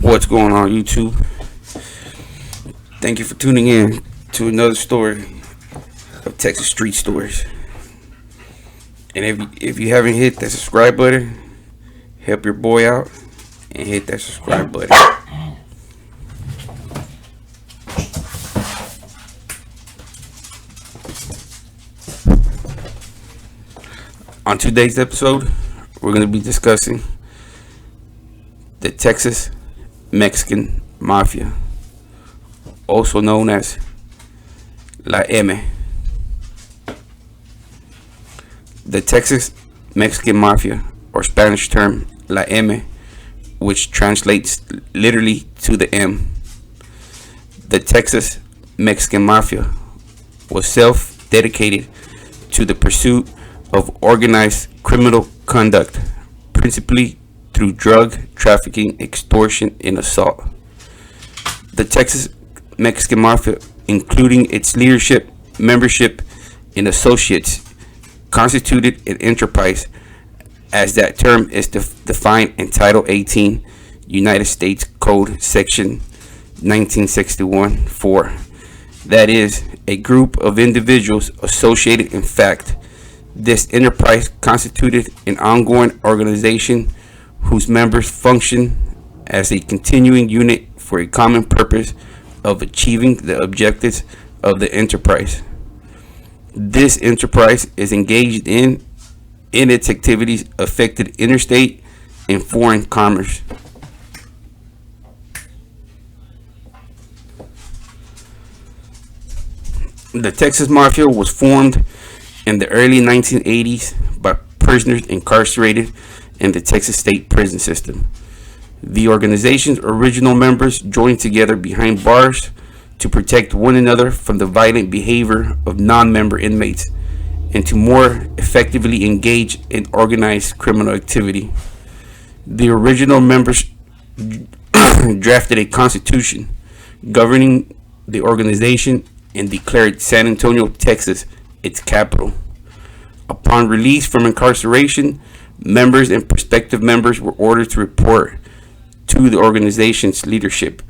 What's going on, YouTube? Thank you for tuning in to another story of Texas street stories. And if you haven't hit that subscribe button, help your boy out and hit that subscribe button. On today's episode, we're going to be discussing the Texas Mexican Mafia, also known as La M. The Texas Mexican Mafia, or Spanish term La M, which translates literally to the M. The Texas Mexican Mafia was self-dedicated to the pursuit of organized criminal conduct, principally through drug trafficking, extortion, and assault. The Texas Mexican Mafia, including its leadership, membership, and associates, constituted an enterprise, as that term is defined in Title 18, United States Code, Section 1961-4. That is, a group of individuals associated. In fact, this enterprise constituted an ongoing organization whose members function as a continuing unit for a common purpose of achieving the objectives of the enterprise. This enterprise is engaged in its activities affected interstate and foreign commerce. The Texas Mafia was formed in the early 1980s by prisoners incarcerated in the Texas state prison system. The organization's original members joined together behind bars to protect one another from the violent behavior of non-member inmates and to more effectively engage in organized criminal activity. The original members drafted a constitution governing the organization and declared San Antonio, Texas, its capital. Upon release from incarceration, members and prospective members were ordered to report to the organization's leadership,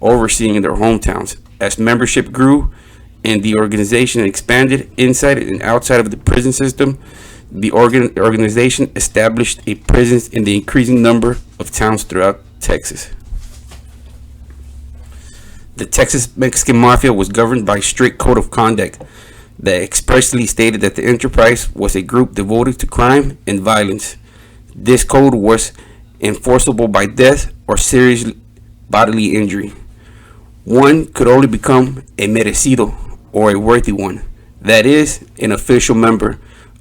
overseeing their hometowns. As membership grew and the organization expanded inside and outside of the prison system, the organization established a presence in the increasing number of towns throughout Texas. The Texas Mexican Mafia was governed by a strict code of conduct that expressly stated that the enterprise was a group devoted to crime and violence. This code was enforceable by death or serious bodily injury. One could only become a merecido, or a worthy one, that is, an official member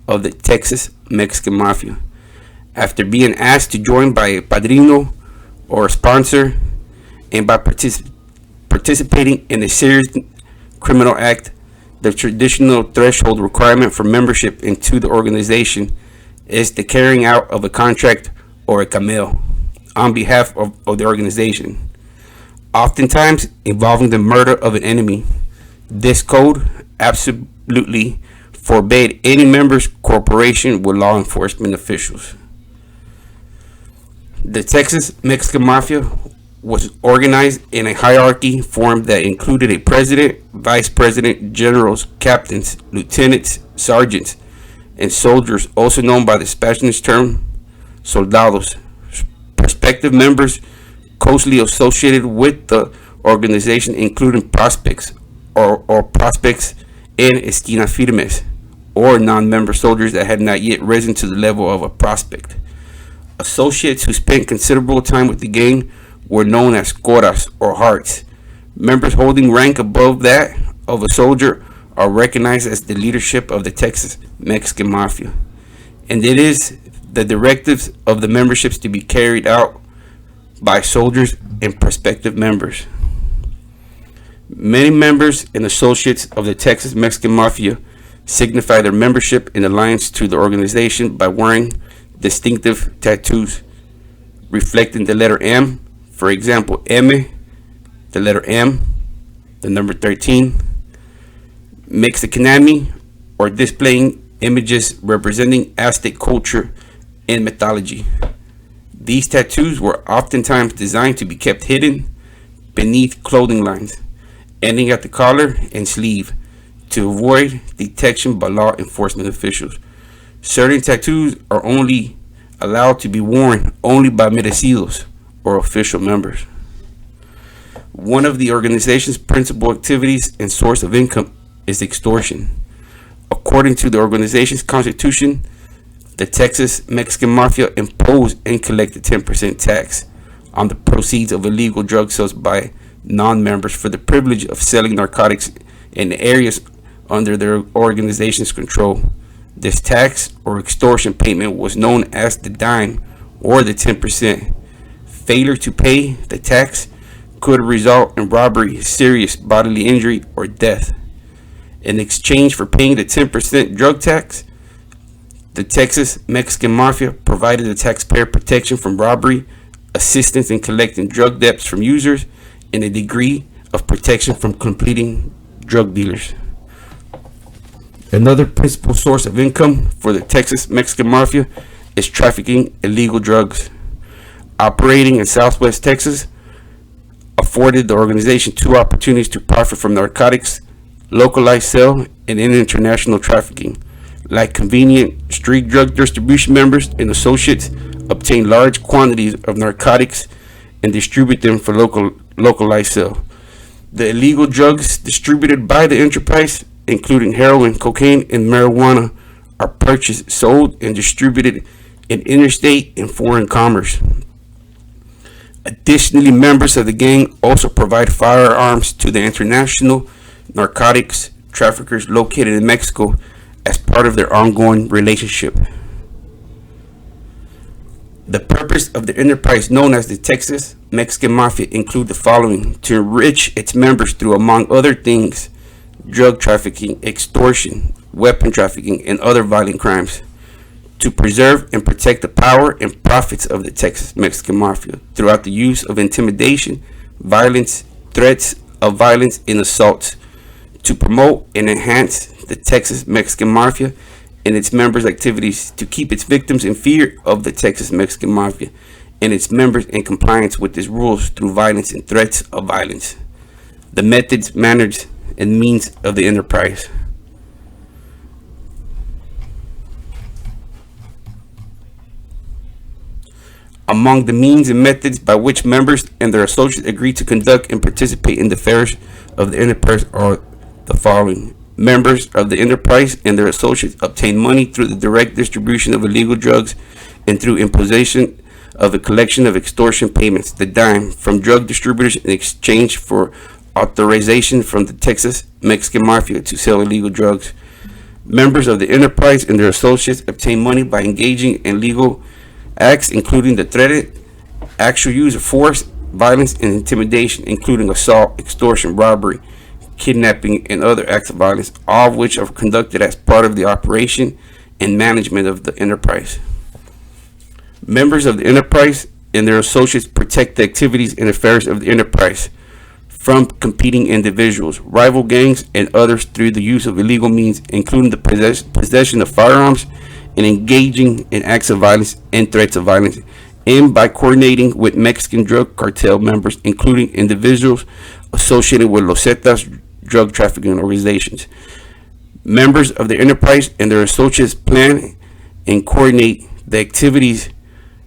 of the Texas Mexican Mafia, after being asked to join by a padrino or a sponsor, and by participating in a serious criminal act. The traditional threshold requirement for membership into the organization is the carrying out of a contract or a cameo on behalf of the organization, oftentimes involving the murder of an enemy. This code absolutely forbade any member's cooperation with law enforcement officials. The Texas Mexican Mafia was organized in a hierarchy form that included a president, vice president, generals, captains, lieutenants, sergeants, and soldiers, also known by the Spanish term soldados. Prospective members closely associated with the organization, including prospects or prospects in esquina firmes, or non-member soldiers that had not yet risen to the level of a prospect. Associates who spent considerable time with the gang were known as coras, or hearts. Members holding rank above that of a soldier are recognized as the leadership of the Texas Mexican Mafia, and it is the directives of the memberships to be carried out by soldiers and prospective members. Many members and associates of the Texas Mexican Mafia signify their membership and alliance to the organization by wearing distinctive tattoos reflecting the letter M. For example, M, the letter M, the number 13, Mexicanami, or displaying images representing Aztec culture and mythology. These tattoos were oftentimes designed to be kept hidden beneath clothing lines, ending at the collar and sleeve to avoid detection by law enforcement officials. Certain tattoos are only allowed to be worn only by merecidos or official members. One of the organization's principal activities and source of income is extortion. According to the organization's constitution, the Texas Mexican Mafia imposed and collected 10% tax on the proceeds of illegal drug sales by non-members for the privilege of selling narcotics in areas under their organization's control. This tax or extortion payment was known as the dime or the 10%. Failure to pay the tax could result in robbery, serious bodily injury, or death. In exchange for paying the 10% drug tax, the Texas Mexican Mafia provided the taxpayer protection from robbery, assistance in collecting drug debts from users, and a degree of protection from completing drug dealers. Another principal source of income for the Texas Mexican Mafia is trafficking illegal drugs. Operating in Southwest Texas afforded the organization two opportunities to profit from narcotics, localized sale, and international trafficking. Like convenient street drug distribution members and associates obtain large quantities of narcotics and distribute them for localized sale. The illegal drugs distributed by the enterprise, including heroin, cocaine, and marijuana, are purchased, sold, and distributed in interstate and foreign commerce. Additionally, members of the gang also provide firearms to the international narcotics traffickers located in Mexico as part of their ongoing relationship. The purpose of the enterprise known as the Texas Mexican Mafia include the following: to enrich its members through, among other things, drug trafficking, extortion, weapon trafficking, and other violent crimes; to preserve and protect the power and profits of the Texas Mexican Mafia throughout the use of intimidation, violence, threats of violence, and assaults; to promote and enhance the Texas Mexican Mafia and its members' activities, to keep its victims in fear of the Texas Mexican Mafia and its members in compliance with its rules through violence and threats of violence. The methods, manners, and means of the enterprise. Among the means and methods by which members and their associates agree to conduct and participate in the affairs of the enterprise are the following. Members of the enterprise and their associates obtain money through the direct distribution of illegal drugs and through imposition of a collection of extortion payments, the dime, from drug distributors in exchange for authorization from the Texas Mexican Mafia to sell illegal drugs. Members of the enterprise and their associates obtain money by engaging in legal acts, including the threat, actual use of force, violence, and intimidation, including assault, extortion, robbery, kidnapping, and other acts of violence, all of which are conducted as part of the operation and management of the enterprise. Members of the enterprise and their associates protect the activities and affairs of the enterprise from competing individuals, rival gangs, and others through the use of illegal means, including the possession of firearms and engaging in acts of violence and threats of violence, and by coordinating with Mexican drug cartel members, including individuals associated with Los Zetas drug trafficking organizations. Members of the enterprise and their associates plan and coordinate the activities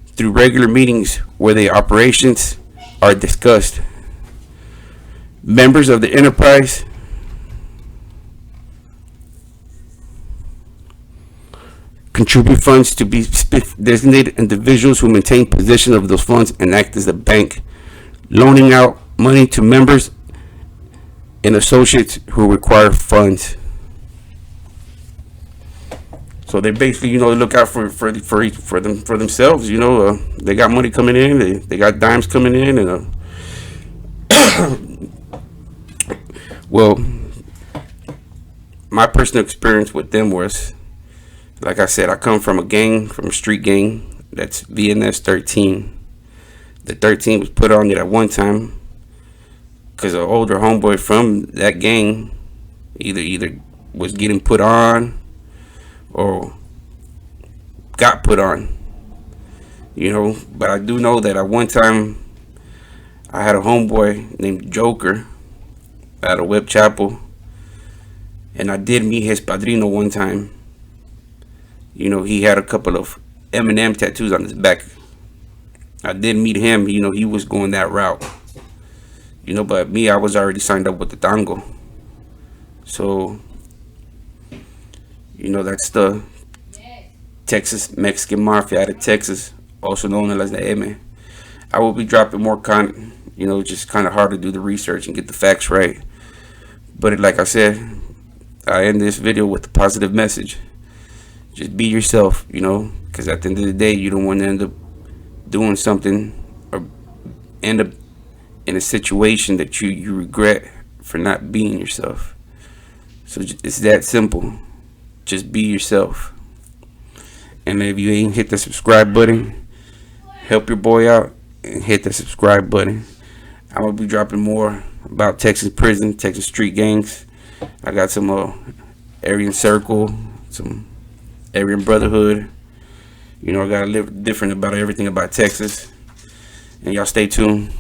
through regular meetings where the operations are discussed. Members of the enterprise contribute funds to be designated individuals who maintain possession of those funds and act as a bank, loaning out money to members and associates who require funds. So they basically, they look out for themselves. They got money coming in, they got dimes coming in, and well, my personal experience with them was, like I said, I come from a street gang. That's VNS 13. The 13 was put on it at one time because an older homeboy from that gang either was getting put on or got put on. But I do know that at one time I had a homeboy named Joker at a Whip Chapel, and I did meet his padrino one time. He had a couple of Eminem tattoos on his back. I did meet him. He was going that route. But me, I was already signed up with the tango. So, that's the Texas Mexican Mafia out of Texas, also known as the M. I will be dropping more content. Just kind of hard to do the research and get the facts right. But like I said, I end this video with a positive message. Just be yourself, because at the end of the day, you don't want to end up doing something or end up in a situation that you regret for not being yourself. So it's that simple. Just be yourself. And if you ain't hit the subscribe button, help your boy out and hit the subscribe button. I'm gonna be dropping more about Texas prison, Texas street gangs. I got some Aryan Circle, some Aryan Brotherhood. I gotta live different about everything about Texas. And y'all stay tuned.